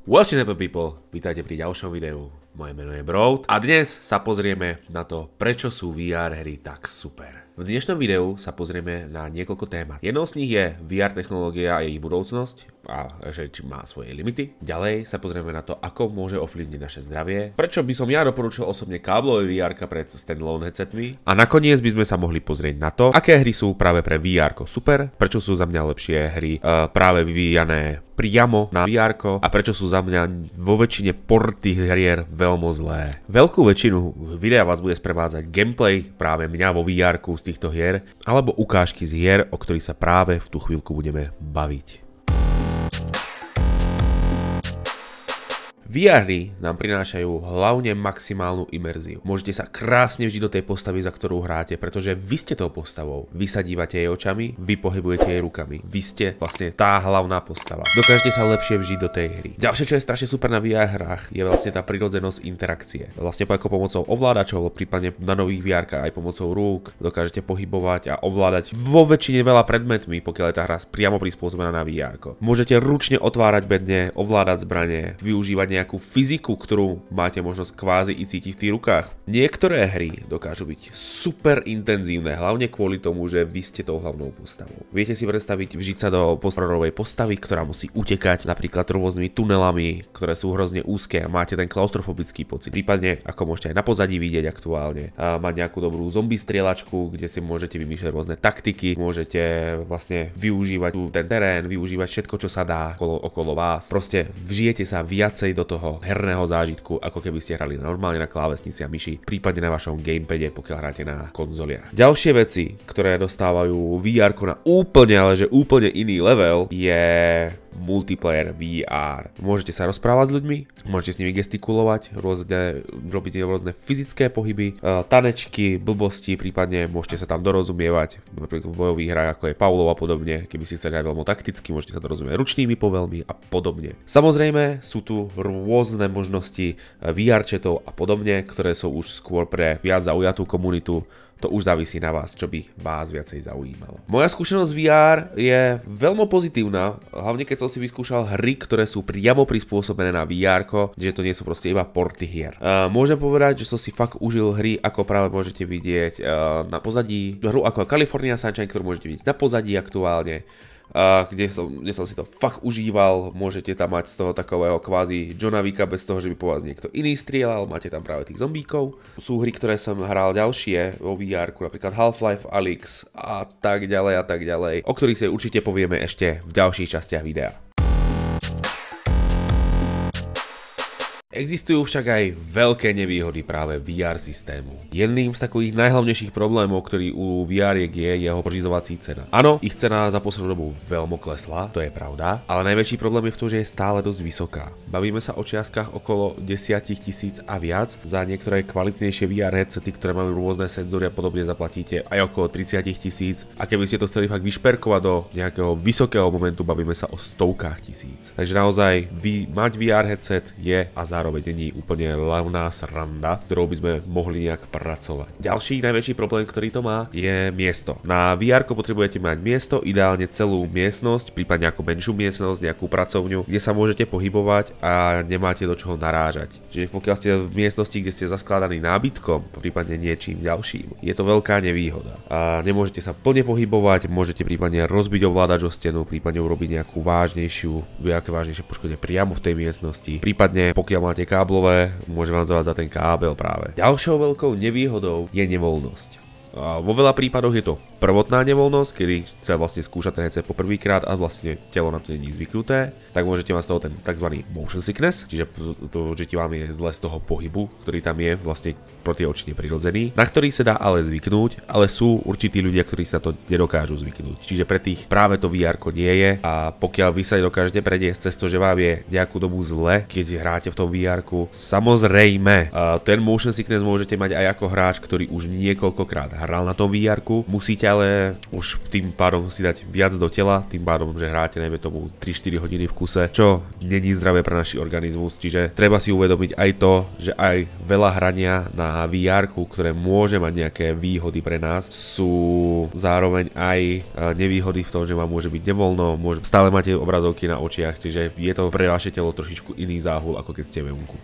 What's up people, vítajte pri ďalšom videu, moje meno je Broad a dnes sa pozrieme na to, prečo sú VR hry tak super. V dnešnom videu sa pozrieme na niekoľko témat. Jednou z nich je VR technológia a jej budúcnosť a že má svoje limity. Ďalej sa pozrieme na to, ako môže ovplyvniť naše zdravie, prečo by som ja doporučil osobne káblové VR pred standalone headsetmi a nakoniec by sme sa mohli pozrieť na to, aké hry sú práve pre VR super, prečo sú za mňa lepšie hry práve vyvíjané priamo na VR a prečo sú za mňa vo väčšine porty hier veľmi zlé. Veľkú väčšinu videa vás bude sprevádzať gameplay práve mňa vo VR z týchto hier alebo ukážky z hier, o ktorých sa práve v tú chvíľku budeme baviť. VR hry nám prinášajú hlavne maximálnu imerziu. Môžete sa krásne vžiť do tej postavy, za ktorú hráte, pretože vy ste tou postavou. Vy sa dívate jej očami, vy pohybujete jej rukami. Vy ste vlastne tá hlavná postava. Dokážete sa lepšie vžiť do tej hry. Ďalšie, čo je strašne super na VR hrách, je vlastne tá prirodzenosť interakcie. Vlastne ako pomocou ovládačov, prípadne na nových VR aj pomocou rúk, dokážete pohybovať a ovládať vo väčšine veľa predmetmi, pokiaľ je tá hra priamo prispôsobená na VR. Môžete ručne otvárať bedne, ovládať zbranie, využívať nejakú fyziku, ktorú máte možnosť kvázi i cítiť v tých rukách. Niektoré hry dokážu byť super intenzívne, hlavne kvôli tomu, že vy ste tou hlavnou postavou. Viete si predstaviť vžiť sa do hororovej postavy, ktorá musí utekať napríklad rôznymi tunelami, ktoré sú hrozne úzke a máte ten klaustrofobický pocit. Prípadne, ako môžete aj na pozadí vidieť aktuálne, mať nejakú dobrú zombie strieľačku, kde si môžete vymýšľať rôzne taktiky, môžete vlastne využívať ten terén, využívať všetko, čo sa dá okolo vás. Proste vžijete sa viacej do toho herného zážitku, ako keby ste hrali normálne na klávesnici a myši, prípadne na vašom gamepade, pokiaľ hráte na konzoliach. Ďalšie veci, ktoré dostávajú VR na úplne, ale že úplne iný level, je multiplayer VR. Môžete sa rozprávať s ľuďmi, môžete s nimi gestikulovať, robiť rôzne fyzické pohyby, tanečky, blbosti, prípadne môžete sa tam dorozumievať, napríklad v bojových hrách ako je Pavlov a podobne, keby si chceli hrať veľmi takticky, môžete sa dorozumieť ručnými povelmi a podobne. Samozrejme sú tu rôzne možnosti VR chatov a podobne, ktoré sú už skôr pre viac zaujatú komunitu. To už závisí na vás, čo by vás viacej zaujímalo. Moja skúsenosť VR je veľmi pozitívna, hlavne keď som si vyskúšal hry, ktoré sú priamo prispôsobené na VR, že to nie sú proste iba porty hier. Môžem povedať, že som si fakt užil hry, ako práve môžete vidieť na pozadí, hru ako California Sunshine, ktorú môžete vidieť na pozadí aktuálne. Kde som si to fakt užíval, môžete tam mať z toho takového kvázi Johna Wicka bez toho, že by po vás niekto iný strieľal, máte tam práve tých zombíkov. Sú hry, ktoré som hral ďalšie vo VR, napríklad Half-Life Alyx a tak ďalej, o ktorých si určite povieme ešte v ďalších častiach videa. Existujú však aj veľké nevýhody práve VR systému. Jedným z takových najhlavnejších problémov, ktorý u VR je jeho pořizovací cena. Áno, ich cena za poslednú dobu veľmi klesla, to je pravda, ale najväčší problém je v tom, že je stále dosť vysoká. Bavíme sa o čiastkách okolo 10 000 a viac, za niektoré kvalitnejšie VR headsety, ktoré majú rôzne senzory a podobne, zaplatíte aj okolo 30 000. A keby ste to chceli fakt vyšperkovať do nejakého vysokého momentu, bavíme sa o stovkách tisíc. Takže naozaj mať VR headset je a zároveň není úplne levná sranda, ktorou by sme mohli nejak pracovať. Ďalší najväčší problém, ktorý to má, je miesto. Na VR potrebujete mať miesto, ideálne celú miestnosť, prípadne nejakú menšiu miestnosť, nejakú pracovňu, kde sa môžete pohybovať a nemáte do čoho narážať. Čiže pokiaľ ste v miestnosti, kde ste zaskladaní nábytkom, prípadne niečím ďalším, je to veľká nevýhoda. A nemôžete sa plne pohybovať, môžete prípadne rozbiť ovládač o stenu, prípadne urobiť nejaké vážnejšie poškodenie priamo v tej miestnosti. Prípadne pokiaľ máte káblové, môže vám zavádzať ten kábel práve. Ďalšou veľkou nevýhodou je nevoľnosť. Vo veľa prípadoch je to prvotná nevoľnosť, kedy sa vlastne skúša ten headset poprvýkrát a vlastne telo na to nie je zvyknuté, tak môžete mať z toho ten tzv. Motion sickness, čiže to, že vám je zle z toho pohybu, ktorý tam je vlastne pro tie oči neprirodzený, na ktorý sa dá ale zvyknúť, ale sú určití ľudia, ktorí sa to nedokážu zvyknúť. Čiže pre tých práve to VR nie je a pokiaľ vy sa dokážete preniesť cez to, že vám je nejakú dobu zle, keď hráte v tom VR, samozrejme ten motion sickness môžete mať aj ako hráč, ktorý už niekoľkokrát hral na tom VR, musíte ale už tým pádom si dať viac do tela, tým pádom, že hráte najmä tomu 3-4 hodiny v kuse, čo není zdravé pre náš organizmus, čiže treba si uvedomiť aj to, že aj veľa hrania na VR-ku, ktoré môže mať nejaké výhody pre nás, sú zároveň aj nevýhody v tom, že vám môže byť nevoľno, stále máte obrazovky na očiach, čiže je to pre vaše telo trošičku iný záhul, ako keď ste vonku.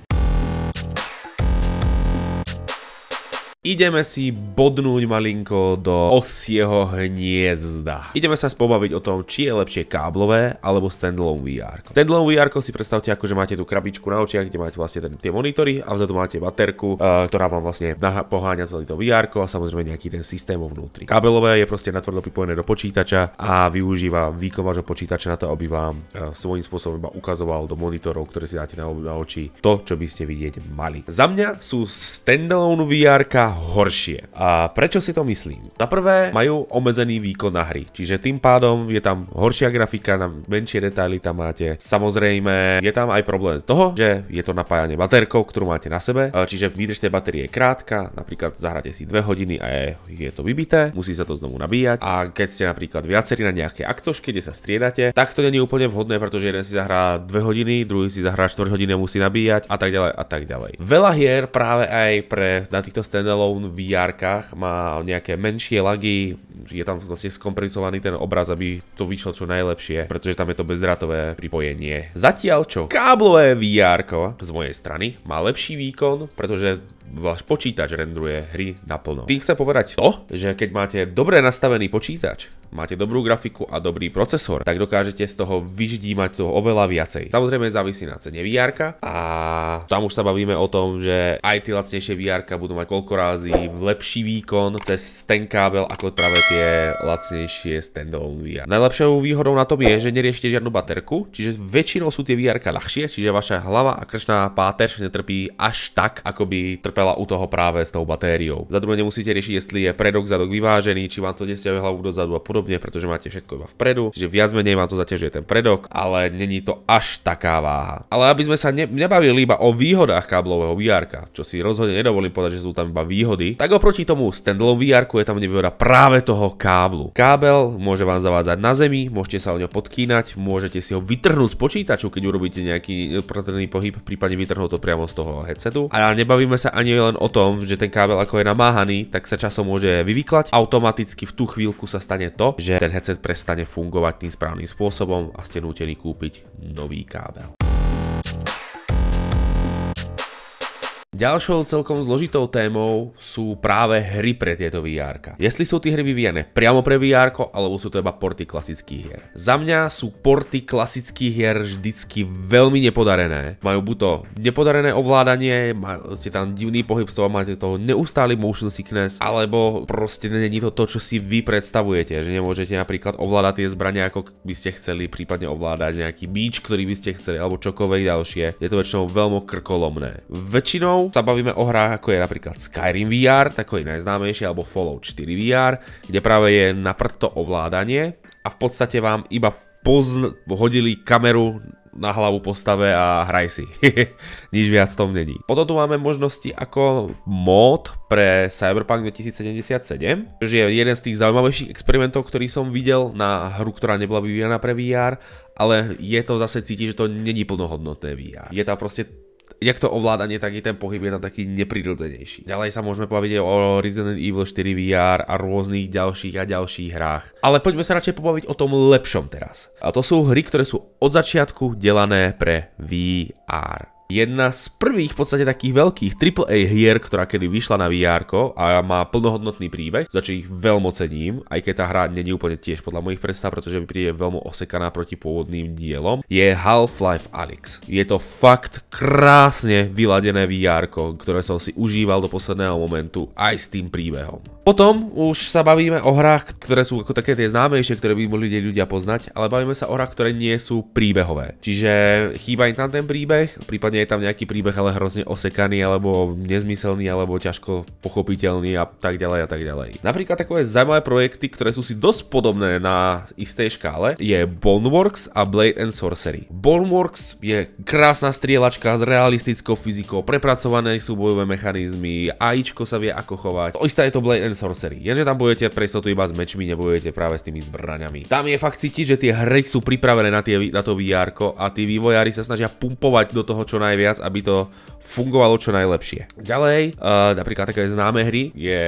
Ideme si bodnúť malinko do osieho hniezda. Ideme sa pobaviť o tom, či je lepšie káblové alebo standalone VR. Standalone VR si predstavte ako, že máte tú krabičku na očiach, kde máte vlastne tie monitory a vzadu máte baterku, ktorá vám vlastne poháňa celý to VR a samozrejme nejaký ten systém vnútri. Kábelové je proste natvrdo pripojené do počítača a využíva výkon vášho počítača na to, aby vám svojím spôsobom ukazoval do monitorov, ktoré si dáte na oči, to, čo by ste vidieť mali. Za mňa sú standalone VR horšie. A prečo si to myslím? Na prvé majú obmedzený výkon na hry, čiže tým pádom je tam horšia grafika, na menšie detaily tam máte. Samozrejme, je tam aj problém z toho, že je to napájanie baterkou, ktorú máte na sebe, čiže výdrž tej batérie je krátka, napríklad zahráte si 2 hodiny a je to vybité, musí sa to znovu nabíjať. A keď ste napríklad viacerí na nejaké akcoške, kde sa striedate, tak to nie je úplne vhodné, pretože jeden si zahrá 2 hodiny, druhý si zahrá 4 hodiny a musí nabíjať a tak ďalej a tak ďalej. Veľa hier práve aj na týchto standalone VR-kách má nejaké menšie lagy, je tam vlastne skomprimovaný ten obraz, aby to vyšlo čo najlepšie, pretože tam je to bezdrátové pripojenie. Zatiaľ čo káblové VR z mojej strany má lepší výkon, pretože váš počítač rendruje hry naplno. Tým chcem povedať to, že keď máte dobre nastavený počítač, máte dobrú grafiku a dobrý procesor, tak dokážete z toho vyždímať toho oveľa viacej. Samozrejme závisí na cene VR a tam už sa bavíme o tom, že aj tie lacnejšie VR budú mať koľko razy lepší výkon cez ten kábel ako práve tie lacnejšie standalone VR. Najlepšou výhodou na tom je, že neriešite žiadnu baterku, čiže väčšinou sú tie VR ľahšie, čiže vaša hlava a krčná páteř netrpí až tak, ako by trpela u toho práve s tou batériou. Za druhé nemusíte riešiť, jestli je predok, zadok vyvážený, či vám to nesťahuje hlavu dozadu a podobne, pretože máte všetko iba vpredu, že viac menej vám to zaťažuje ten predok, ale není to až taká váha. Ale aby sme sa nebavili iba o výhodách káblového VR, čo si rozhodne nedovolím povedať, že sú tam iba výhody, tak oproti tomu standalone VR je tam nevýhoda práve toho káblu. Kábel môže vám zavádzať na zemi, môžete sa o ňo podkýnať, môžete si ho vytrhnúť z počítaču, keď urobíte nejaký protrný pohyb, prípadne vytrhnúť to priamo z toho headsetu. A nebavíme sa ani len o tom, že ten kábel ako je namáhaný, tak sa časom môže vyvyklať. Automaticky v tú chvíľku sa stane to, že ten headset prestane fungovať tým správnym spôsobom a ste nútení kúpiť nový kábel. Ďalšou celkom zložitou témou sú práve hry pre tieto VR-ka. Jestli sú tie hry vyvíjane priamo pre VR-ko, alebo sú to iba porty klasických hier. Za mňa sú porty klasických hier vždycky veľmi nepodarené. Majú buď to nepodarené ovládanie, máte tam divný pohyb, z toho máte toho neustály motion sickness, alebo proste není to to, čo si vy predstavujete, že nemôžete napríklad ovládať tie zbrania, ako by ste chceli, prípadne ovládať nejaký míč, ktorý by ste chceli, alebo čokoľvek ďalšie. Je to väčšinou veľmi krkolomné. Väčšinou sa bavíme o hrách ako je napríklad Skyrim VR, takový najznámejší, alebo Fallout 4 VR, kde práve je na prd to ovládanie a v podstate vám iba hodili kameru na hlavu postave a hraj si. Nič viac v tom není. Potom tu máme možnosti ako mod pre Cyberpunk 2077, čo je jeden z tých zaujímavejších experimentov, ktorý som videl na hru, ktorá nebola vyvíjana pre VR, ale je to zase cítiť, že to není plnohodnotné VR. Je tam proste jak to ovládanie, tak i ten pohyb je tam taký neprirodzenejší. Ďalej sa môžeme povedať o Resident Evil 4 VR a rôznych ďalších a ďalších hrách. Ale poďme sa radšej pobaviť o tom lepšom teraz. A to sú hry, ktoré sú od začiatku delané pre VR. Jedna z prvých v podstate takých veľkých AAA hier, ktorá kedy vyšla na VR a má plnohodnotný príbeh, za čo ich veľmi cením, aj keď tá hra není úplne tiež podľa mojich predstav, pretože mi príde veľmi osekaná proti pôvodným dielom, je Half-Life Alyx. Je to fakt krásne vyladené VR, ktoré som si užíval do posledného momentu aj s tým príbehom. Potom už sa bavíme o hrách, ktoré sú ako také tie známejšie, ktoré by mohli ľudia poznať, ale bavíme sa o hrách, ktoré nie sú príbehové. Čiže chýba im tam ten príbeh, prípadne nie je tam nejaký príbeh, ale hrozne osekaný, alebo nezmyselný, alebo ťažko pochopiteľný a tak ďalej a tak ďalej. Napríklad takové zaujímavé projekty, ktoré sú si dosť podobné na istej škále, je Boneworks a Blade and Sorcery. Boneworks je krásna strieľačka s realistickou fyzikou, prepracované súbojové mechanizmy, AIčko sa vie ako chovať. To isté je to Blade and Sorcery, jenže tam budete pre istotu iba s mečmi, nebudete práve s tými zbraňami. Tam je fakt cítiť, že tie hry sú pripravené na to VR-ko a tí vývojári sa snažia pumpovať do toho čo najviac, aby to fungovalo čo najlepšie. Ďalej, napríklad také známe hry je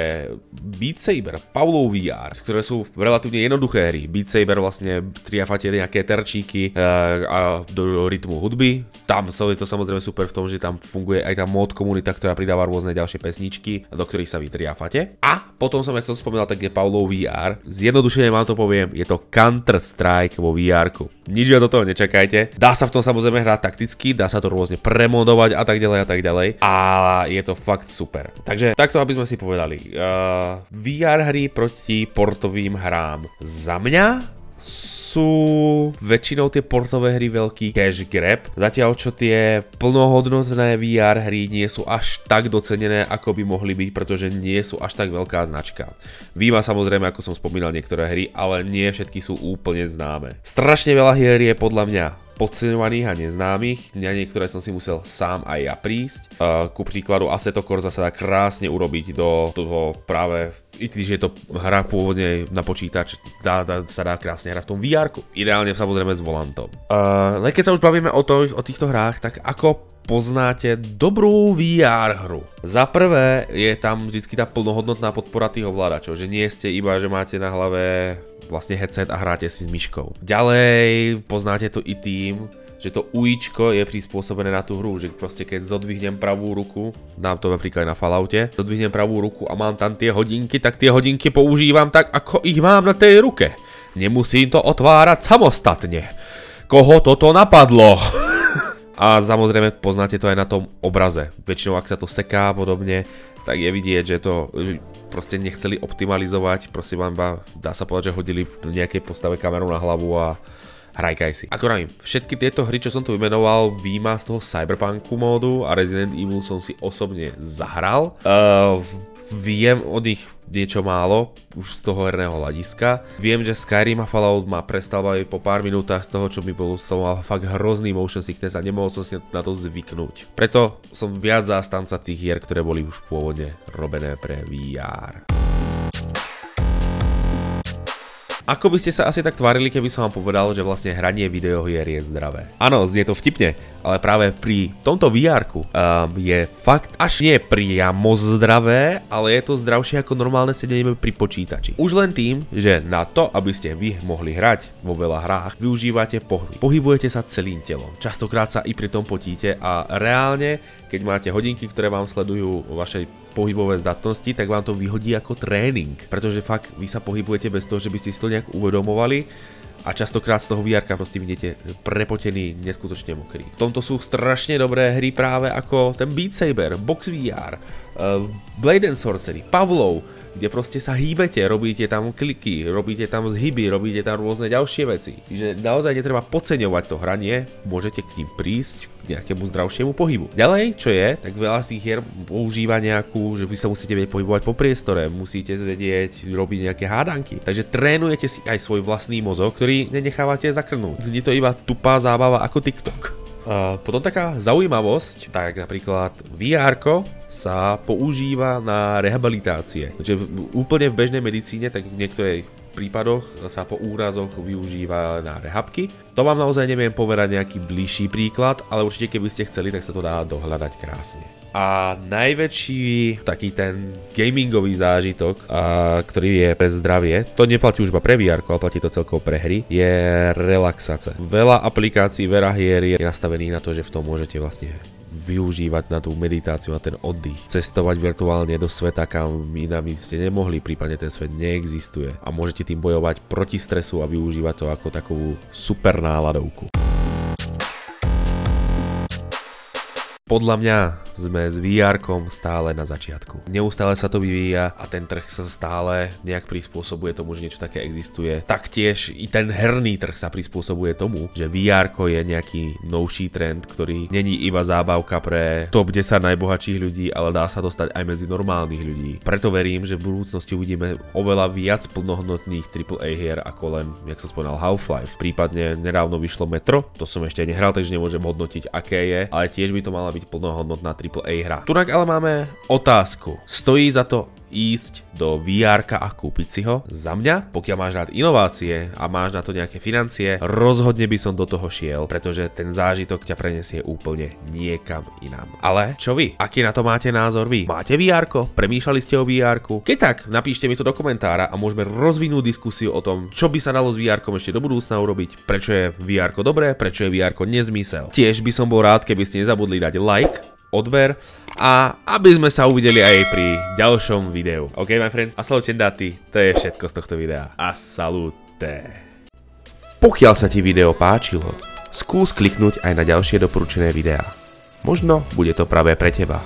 Beat Saber, Pavlov VR, ktoré sú relatívne jednoduché hry. Beat Saber vlastne triafate nejaké terčíky a do rytmu hudby. Tam je to samozrejme super v tom, že tam funguje aj tá mod komunita, ktorá pridáva rôzne ďalšie pesničky, do ktorých sa vy triafate. A potom som, jak som spomínal, tak je Pavlov VR. Zjednodušene vám to poviem, je to Counter-Strike vo VR-ku. Nič viac od toho nečakajte. Dá sa v tom samozrejme hrať takticky, dá sa to rôzne premodovať a tak ďalej a tak ďalej. A je to fakt super. Takže takto, aby sme si povedali. VR hry proti portovým hrám. Za mňa sú väčšinou tie portové hry veľký cash grab, zatiaľ čo tie plnohodnotné VR hry nie sú až tak docenené, ako by mohli byť, pretože nie sú až tak veľká značka. Výjima samozrejme, ako som spomínal, niektoré hry, ale nie všetky sú úplne známe. Strašne veľa hier je podľa mňa podceňovaných a neznámych, na niektoré som si musel sám aj ja prísť. Ku príkladu Assetto Corsa sa dá krásne urobiť do toho práve, i když je to hra pôvodne na počítač, sa dá krásne hrať v tom VR-ku. Ideálne samozrejme s volantom. Ale keď sa už bavíme o týchto hrách, tak ako poznáte dobrú VR hru? Za prvé je tam vždycky tá plnohodnotná podpora tých ovládačov, že nie ste iba, že máte na hlave vlastne headset a hráte si s myškou. Ďalej poznáte to i tým, že to ujíčko je prispôsobené na tú hru, že proste keď zodvihnem pravú ruku, dám to napríklad aj na Falloute, zodvihnem pravú ruku a mám tam tie hodinky, tak tie hodinky používam tak, ako ich mám na tej ruke. Nemusím to otvárať samostatne. Koho toto napadlo? A samozrejme poznáte to aj na tom obraze. Väčšinou ak sa to seká podobne, tak je vidieť, že to proste nechceli optimalizovať, proste vám iba, dá sa povedať, že hodili nejakej postave kameru na hlavu a hrajkaj si. Ako pravím, všetky tieto hry, čo som tu vymenoval, výjima z toho Cyberpunku módu a Resident Evil som si osobne zahral. Viem od nich niečo málo, už z toho herného hľadiska. Viem, že Skyrim a Fallout ma prestal baviť po pár minútach z toho, čo mi bol fakt hrozný motion sickness a nemohol som si na to zvyknúť. Preto som viac zástanca tých hier, ktoré boli už pôvodne robené pre VR. Ako by ste sa asi tak tvárili, keby som vám povedal, že vlastne hranie videohier je zdravé? Áno, znie to vtipne, ale práve pri tomto VR-ku je fakt až nie priamo zdravé, ale je to zdravšie ako normálne sedenie pri počítači. Už len tým, že na to, aby ste vy mohli hrať vo veľa hrách, využívate pohyb. Pohybujete sa celým telom. Častokrát sa i pri tom potíte a reálne, keď máte hodinky, ktoré vám sledujú vašej pohybové zdatnosti, tak vám to vyhodí ako tréning, pretože fakt vy sa pohybujete bez toho, že by ste si to nejak uvedomovali a častokrát z toho VR-ka proste vidíte prepotený, neskutočne mokrý. V tomto sú strašne dobré hry práve ako ten Beat Saber, Box VR, Blade and Sorcery, Pavlov, kde proste sa hýbete, robíte tam kliky, robíte tam zhyby, robíte tam rôzne ďalšie veci. Čiže naozaj netreba podceňovať to hranie, môžete k ním prísť k nejakému zdravšiemu pohybu. Ďalej, čo je, tak veľa z tých hier používa nejakú, že vy sa musíte vedieť pohybovať po priestore, musíte vedieť robiť nejaké hádanky. Takže trénujete si aj svoj vlastný mozog, ktorý nenechávate zakrnúť. Nie to iba tupá zábava ako TikTok. Potom taká zaujímavosť, tak napríklad VR-ko sa používa na rehabilitácie. Takže úplne v bežnej medicíne, tak v niektorej prípadoch sa po úrazoch využíva na rehabky. To vám naozaj neviem povedať nejaký bližší príklad, ale určite keby ste chceli, tak sa to dá dohľadať krásne. A najväčší taký ten gamingový zážitok, ktorý je pre zdravie, to neplatí už iba pre VR, ale platí to celkovo pre hry, je relaxácia. Veľa aplikácií, veľa hier je nastavených na to, že v tom môžete vlastne využívať na tú meditáciu, na ten oddych. Cestovať virtuálne do sveta, kam inám ste nemohli, prípadne ten svet neexistuje. A môžete tým bojovať proti stresu a využívať to ako takú super náladovku. Podľa mňa sme s VR-kom stále na začiatku. Neustále sa to vyvíja a ten trh sa stále nejak prispôsobuje tomu, že niečo také existuje. Taktiež i ten herný trh sa prispôsobuje tomu, že VR-ko je nejaký novší trend, ktorý není iba zábavka pre top 10 najbohatších ľudí, ale dá sa dostať aj medzi normálnych ľudí. Preto verím, že v budúcnosti uvidíme oveľa viac plnohodnotných AAA hier ako len, jak sa spomínal, Half-Life. Prípadne nedávno vyšlo Metro, to som ešte nehral, takže nemôžem hodnotiť, aké je, ale tiež by to mala byť plnohodnotná AAA hra. Tunak ale máme otázku. Stojí za to ísť do VR-ka a kúpiť si ho? Za mňa, pokiaľ máš rád inovácie a máš na to nejaké financie, rozhodne by som do toho šiel, pretože ten zážitok ťa prenesie úplne niekam inám. Ale čo vy? Aký na to máte názor vy? Máte VR-ko? Premýšľali ste o VR-ku? Keď tak, napíšte mi to do komentára a môžeme rozvinúť diskusiu o tom, čo by sa dalo s VR-kom ešte do budúcna urobiť, prečo je VR-ko dobré, prečo je VR-ko nezmysel. Tiež by som bol rád, keby ste nezabudli dať like, odber a aby sme sa uvideli aj pri ďalšom videu. OK, my friend? A salutendati, to je všetko z tohto videa. A salute. Pokiaľ sa ti video páčilo, skús kliknúť aj na ďalšie doporučené videá. Možno bude to práve pre teba.